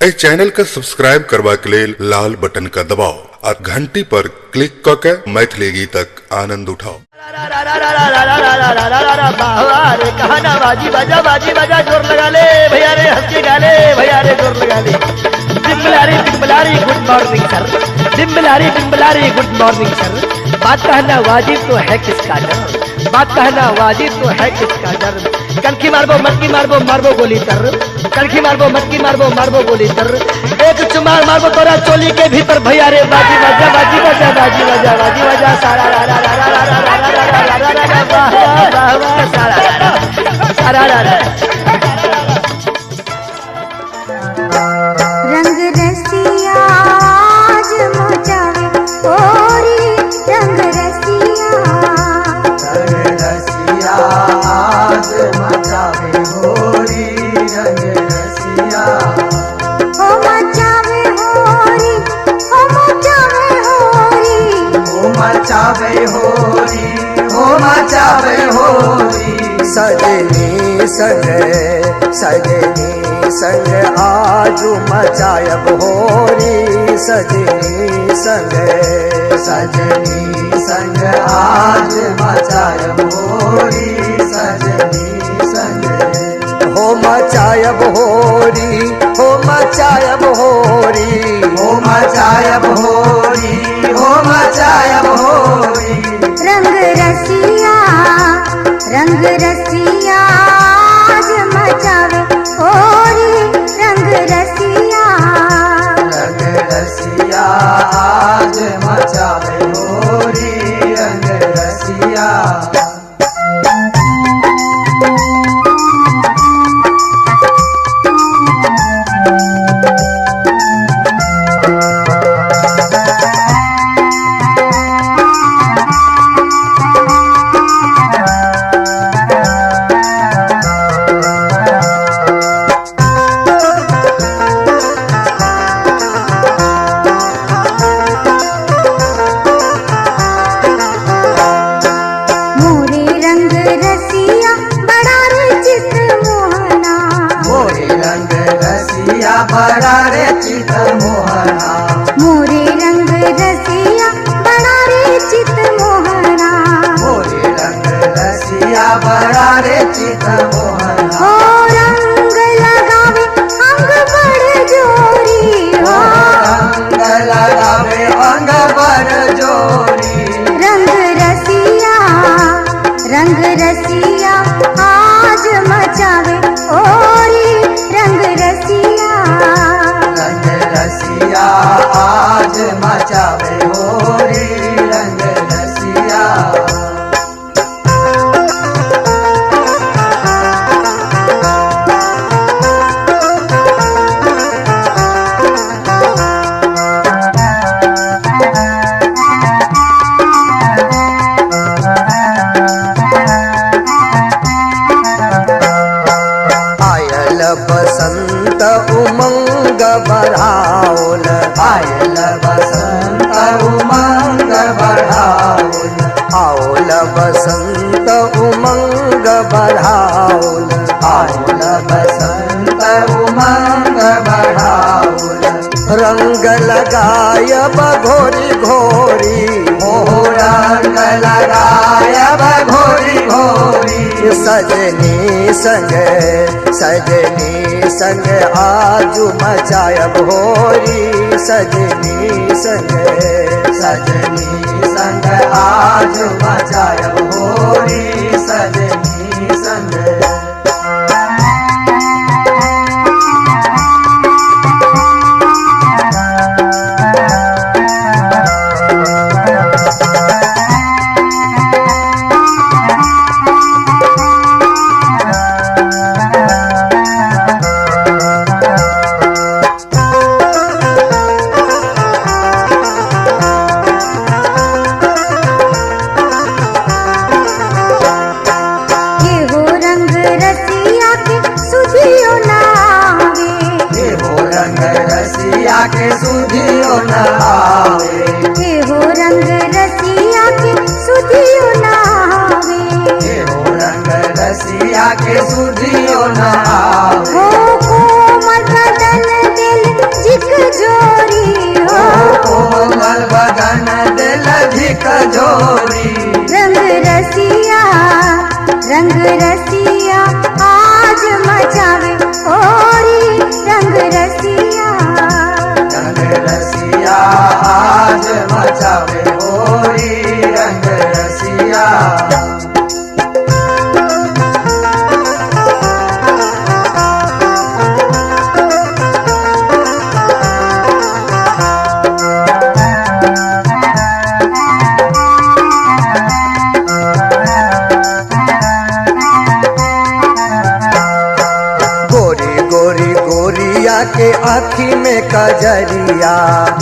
इस channel का subscribe करवा के लिए लाल बटन का दबाओ और घंटी पर क्लिक करके मैथिली गीतक आनंद उठाओ। कहना बाजी बजा जोर लगा ले भैया रे, हंस के गा ले भैया रे, जोर लगा ले। डिम्बलारी गुड मॉर्निंग सर, डिम्बलारी गुड मॉर्निंग सर। बात कहना वाजिब तो है किसका डर, बात कहना वाजिब तो है किसका डर। कनखी मारबो मटकी मारबो गोली तर, कनखी मारबो मटकी मारबो गोली तर। एक चुमार मारबो तोरा चोली के भीतर भैया रे, बाजी बजा सारा रा रा रा रा रा रा रा रा रा रा रा वाह सारा रा रा। रंग रसिया आज मचावे होरी, रंग रसिया आज मचावे होरी, रंग रसिया हो मचावे होरी, हो मचावे होरी, हो मचावे होरी, हो मचावे होरी। सजनी संग आज मचायब होरी, सजनी संग आज मचायब होरी, सजनी संग हो मचायब होरी, हो मचायब होरी, हो मचायब होरी, हो मचायब होरी। रंग रसिया आज मचावे होरी, रंग रसिया आज मचावे होरी, रंग रसिया। बड़ा रे चित मोहना, मोरे रंग रसिया बड़ा रे चित मोहना, मोरे रंग रसिया बड़ा रे चित मोहना। हो रंग लगावे अंग बड़ जोरी, हो रंग लगावे अंग बड़ जोरी। रंग रसिया आज मचावे होरी, रंग रसिया आज मचावे होरी, रंग रसिया। आयल बसंत उमंग बढ़ाओल, आयल बसंत उमंग बढ़ाओल, आओल बसंत उमंग बढ़ाओल, आओल बसंत उमंग बढ़ाओल। रंग लगायब घोरी घोरी, हो रंग लगायब घोरी घोरी। सजनी संग आजू मचायब होरी, सजनी संग आजू मचायब होरी, सजनी संग। के सुधियो न आवे, हे हो रंग रसिया के सुधियो न आवे, हे हो रंग रसिया के सुधियो न आवे। हो कोमल बदन दिल आँखी में कजरिया,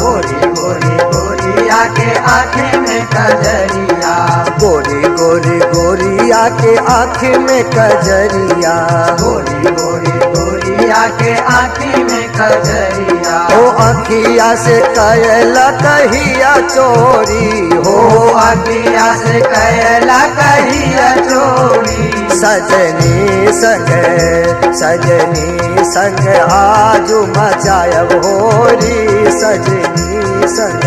गोरी गोरी गोरिया के आँखी में कजरिया, गोरी गोरी गोरिया के आँखी में कजरिया, गोरी गोरी गोरिया के आँखी में कजरिया। ओ आँखिया से कैला कहिया चोरी, हो आँखिया से कैला कहिया चोरी। सजनी संग आज मचायब होरी, सजनी संग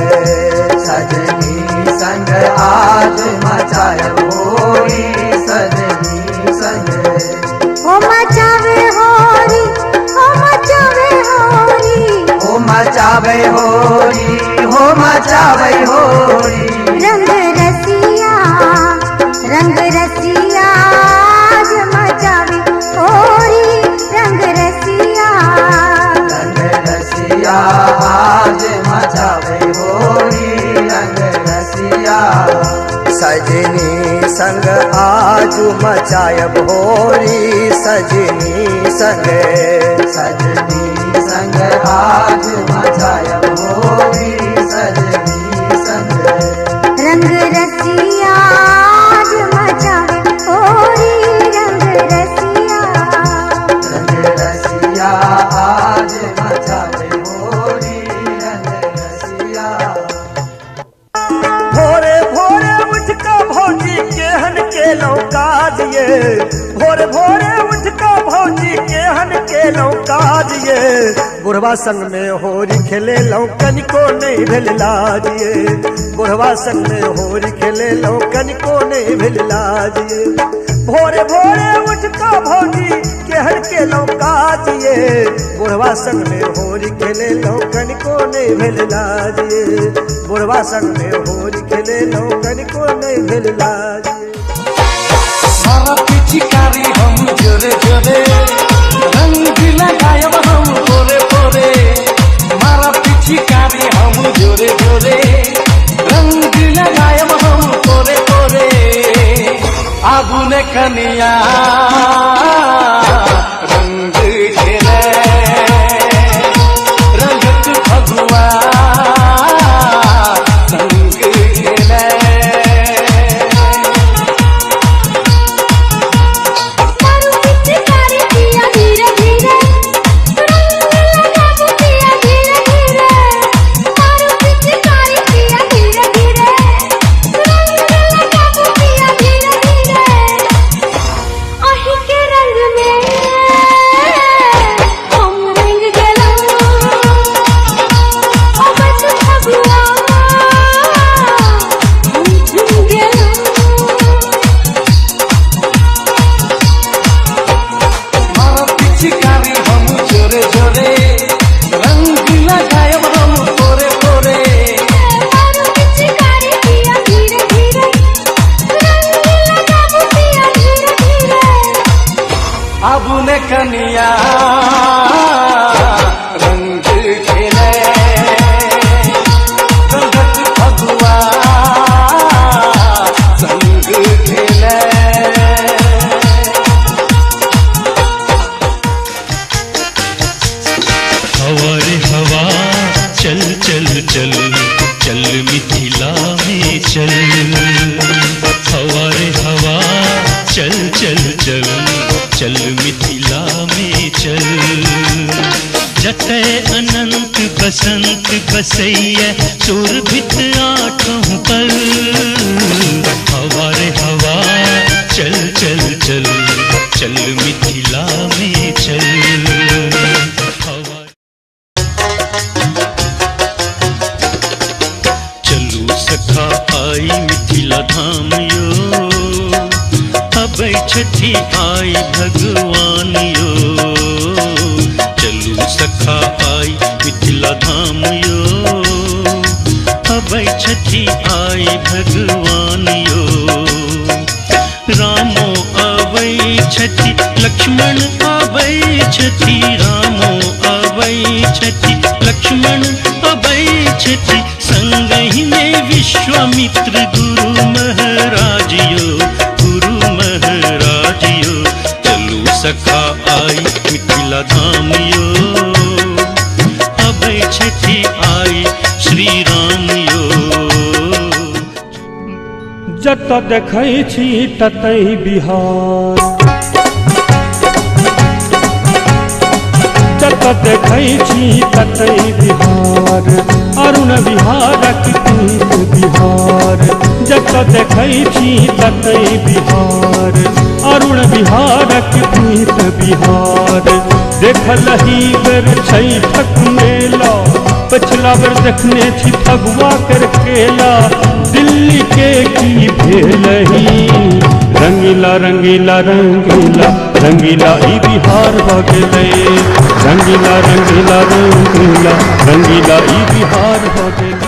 आज मचायब होरी, सजनी संग। ओ मचावे होरी, ओ मचावे होरी, हो मचावे होरी, हो मचावे होरी। रंग रसिया आज मचावे होरी, रंग रसिया आज मचावे होरी, रंग रसिया। सजनी संग आज मचायब होरी, सजनी संग आज मचायब होरी, सजनी संग। रंग रसिया आज मचावे होरी, रंग रसिया आज मचावे होरी, रंग रसिया। भोरे भोरे उठ का भौजी केहन के लौका दिए, भोरे भोरे उठ का भौजी केहन के लौका दिए। बुढ़वा संग में होरी खेले लौकन को नहीं भेल लाजिए, बुढ़वा संग में होरी खेले लौकन को नहीं भेल लाजिए। भोरे भोरे उठ का भौजी केहन के लौका दिए, बुढ़वा संग में होरी खेले लौकन को नहीं भेल लाजिए, बुढ़वा संग में होरी खेले लौकन को नहीं भेल लाजिए। मारा पिचकारी हम जोरे जोरे, रंग लगायब हम पोरे पोरे। मारा पिचकारी हम जोरे जोरे, रंग लगायब हम पोरे पोरे। आगुने कनिया रंग खेले, रंगत फगुआ संग खेले। आबुने कनिया रंग खेले, रंगत फगुआ संग खेले। हवा रे हवा चल चल चल, चल मिथिला में चल। हवा रे हवा चल चल चल, चल मिथिला में चल। जतै अनंत बसंत बसैया सुरभित आठों पल। हवा रे हवा चल चल चल, चल मिथिला में चल। हवा चलू सखा आई मिथिला धाम यो, अबै छठी आई भगवान यो। चलू सखा आई मिथिला धाम यो, अबै छठी आई भगवान यो। रामो अबै छठी लक्ष्मण अबै छठी, रामो अबै छठी लक्ष्मण अबै छठी। संगहि में विश्वामित्र गुरु महाराज यो, गुरु महाराज यो। चलू सखा आई मिथिला धाम यो, जत देखै छी ततै बिहार, जत देखै छी ततै बिहार, अरुण बिहारक प्रीत बिहार, जत देखै छी ततै बिहार, अरुण बिहारक प्रीत बिहार। देखलही बेर छठक मेला, पछिला बेर देखने छी फगुआ कर केला, दिल्ली के की भेलही। रंगीला रंगीला रंगीला रंगीला ई बिहार भ गेलै, रंगीला रंगीला रंगीला रंगीला ई बिहार भ गेलै।